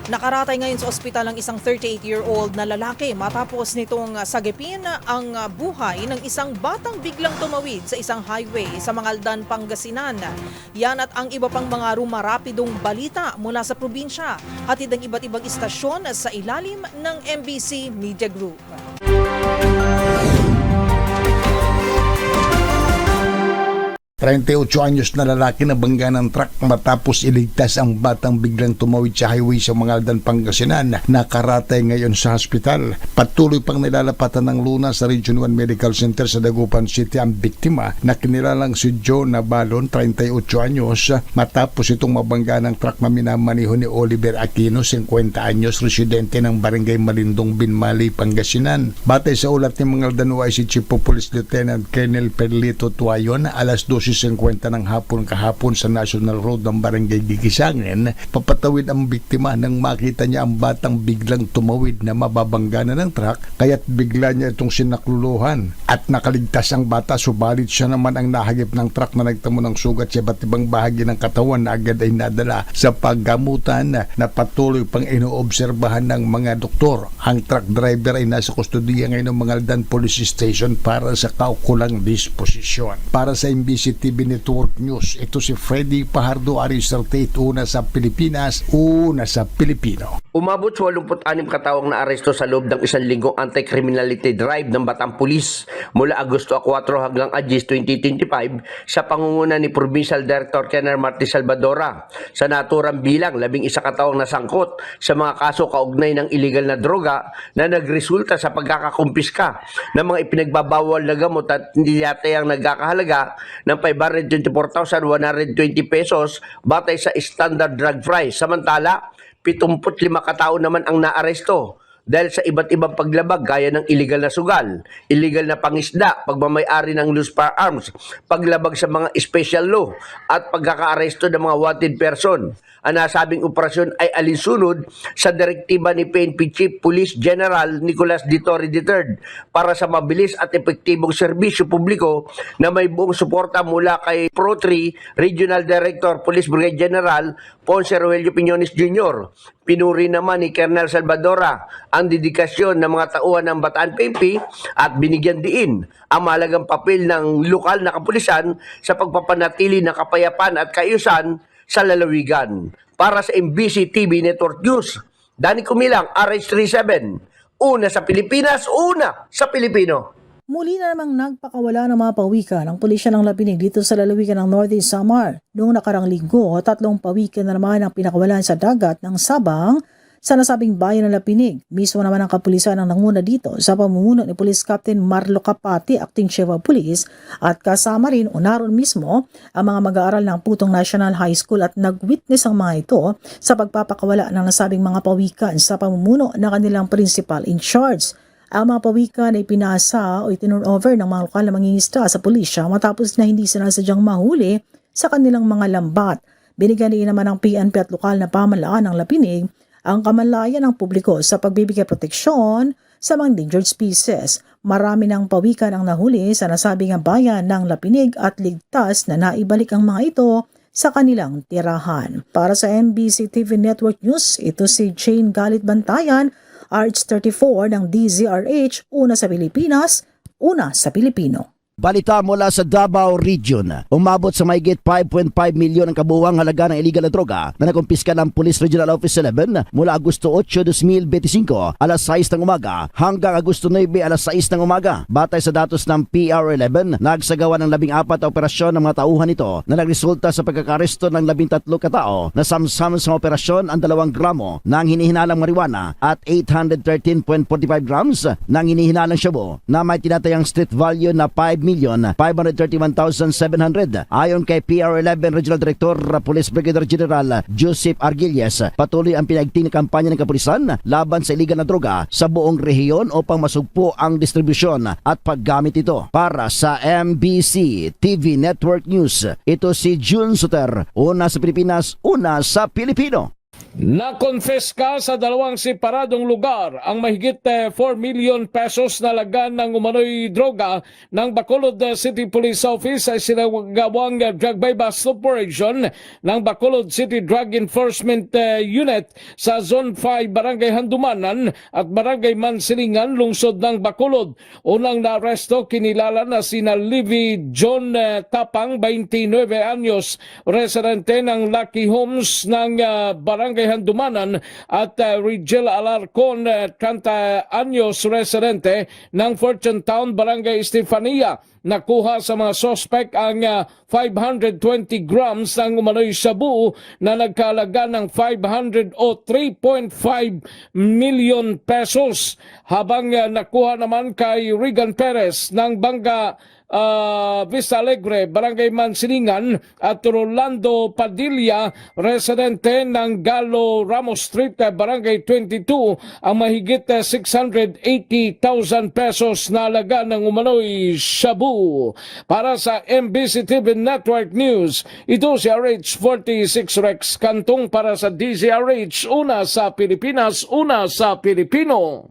Nakaratay ngayon sa ospital ang isang 38-year-old na lalaki matapos nitong sagipin ang buhay ng isang batang biglang tumawid sa isang highway sa Mangaldan, Pangasinan. Yan at ang iba pang mga rumarapidong balita mula sa probinsya. Hatid ang iba't ibang istasyon sa ilalim ng MBC Media Group. 38 anyos na lalaki na bangga ng truck matapos iligtas ang batang biglang tumawid sa highway sa Mangaldan, Pangasinan. Nakaratay ngayon sa hospital. Patuloy pang nilalapatan ng luna sa Region 1 Medical Center sa Dagupan City ang biktima na kinilalang si Joe Nabalon, 38 anyos, matapos itong mabangga ng truck na minamaniho ni Oliver Aquino, 50 anyos, residente ng Barangay Malindong, Binmali, Pangasinan. Batay sa ulat ni Mangaldan OIC Chief of Police Lieutenant Colonel Perlito Tuayon, alas 12:50 ng hapon kahapon sa National Road ng Barangay Gigisangin, papatawid ang biktima nang makita niya ang batang biglang tumawid na mababangga na ng truck, kaya't bigla niya itong sinakluluhan at nakaligtas ang bata, subalit siya naman ang nahagip ng truck na nagtamo ng sugat sa iba't ibang bahagi ng katawan na agad ay nadala sa paggamutan na patuloy pang inoobserbahan ng mga doktor. Ang truck driver ay nasa kustodiya ngayon ng Mangaldan Police Station para sa kaukulang disposisyon. Para sa MBC TV Network News, ito si Freddy Pajardo, Arister Tate, una sa Pilipinas, una sa Pilipino. Umabot sa 86 katawang na aresto sa loob ng isang linggong anti-criminality drive ng Batang Pulis mula Agosto 4 hanggang Agis 2025 sa pangunguna ni Provincial Director Colonel Marty Salvadora sa naturang bilang 11 katawang nasangkot sa mga kaso kaugnay ng illegal na droga na nagresulta sa pagkakakumpiska ng mga ipinagbabawal na gamot at hindi yatayang nagkakahalaga ng 524,120 pesos batay sa standard drug price. Samantala, 75 katao naman ang naaresto dahil sa iba't ibang paglabag gaya ng illegal na sugal, illegal na pangisda, pagmamay-ari ng loose firearms, paglabag sa mga special law at pagkakaaresto ng mga wanted person. Ang nasabing operasyon ay alinsunod sa direktiba ni PNP Chief Police General Nicolas D. Torre III para sa mabilis at epektibong serbisyo publiko na may buong suporta mula kay Pro-3 Regional Director Police Brigade General Ponce Rogelio Piñones Jr. Pinuri naman ni Colonel Salvadora ang dedikasyon ng mga tauhan ng Bataan PNP at binigyan diin ang mahalagang papel ng lokal na kapulisan sa pagpapanatili ng kapayapaan at kaayusan sa lalawigan. Para sa MBC TV Network News, Danny Kumilang, RH37, una sa Pilipinas, una sa Pilipino. Muli na namang nagpakawala ng mga pawikan ng pulisya ng Lapinig dito sa lalawigan ng Northeast Samar. Noong nakarang linggo, 3 pawikan na naman ang pinakawalan sa dagat ng Sabang sa nasabing bayan ng Lapinig. Mismo naman ang kapulisan ang nanguna dito sa pamumuno ni Police Captain Marlo Capati, Acting Chief of Police, at kasama rin o naroon mismo ang mga mag-aaral ng Putong National High School at nag-witness ang mga ito sa pagpapakawala ng nasabing mga pawikan sa pamumuno ng kanilang principal in charge. Ang mga pawikan ay pinasa o itinurnover ng mga lokal na mangingisda sa pulisya matapos na hindi sinasadyang mahuli sa kanilang mga lambat. Binigyan din naman ng PNP at lokal na pamahalaan ng Lapinig ang kamalayan ng publiko sa pagbibigay proteksyon sa mga endangered species. Marami ng pawikan ang nahuli sa nasabing bayan ng Lapinig at ligtas na naibalik ang mga ito sa kanilang tirahan. Para sa MBC TV Network News, ito si Jane Galit Bantayan, RH34 ng DZRH, una sa Pilipinas, una sa Pilipino. Balita mula sa Davao Region. Umabot sa mahigit 5.5 milyon ang kabuuang halaga ng illegal na droga na nakumpiska ng Police Regional Office 11 mula Agosto 8, 2025 alas 6 ng umaga hanggang Agosto 9 alas 6 ng umaga. Batay sa datos ng PR11, nagsagawa ng 14 na operasyon ng mga tauhan nito na nagresulta sa pagkakaresto ng 13 katao na samsam sa operasyon ang 2 gramo ng hinihinalang marijuana at 813.45 grams ng hinihinalang shabu na may tinatayang street value na 5,531,700. Ayon kay PR11 Regional Director Police Brigadier General Joseph Arguelles, patuloy ang pinagting kampanya ng kapulisan laban sa iligal na droga sa buong rehiyon upang masugpo ang distribusyon at paggamit ito. Para sa MBC TV Network News, ito si June Suter, una sa Pilipinas, una sa Pilipino. Nakonfiska sa dalawang separadong lugar ang mahigit 4 million pesos na lagan ng umano'y droga ng Bacolod City Police Office sa sinagawang drug buy-bust operation ng Bacolod City Drug Enforcement Unit sa Zone 5 Barangay Handumanan at Barangay Mansilingan, lungsod ng Bacolod. Unang naaresto kinilala na sina Livy John Tapang, 29 anyos, residente ng Lucky Homes ng Barangay Handumanan, at Rigel Alarcon, 30 anyos, residente ng Fortune Town, Barangay Estefania. Nakuha sa mga sospek ang 520 grams ng umano'y shabu na nagkalaga ng 500 o 3.5 million pesos. Habang nakuha naman kay Regan Perez ng Banga Vista Alegre, Barangay Mansilingan, at Rolando Padilla, residente ng Galo Ramos Street, Barangay 22, ang mahigit 680,000 pesos na halaga ng umano'y shabu. Para sa MBC TV Network News, ito si RH46 Rex Cantong para sa DZRH, una sa Pilipinas, una sa Pilipino.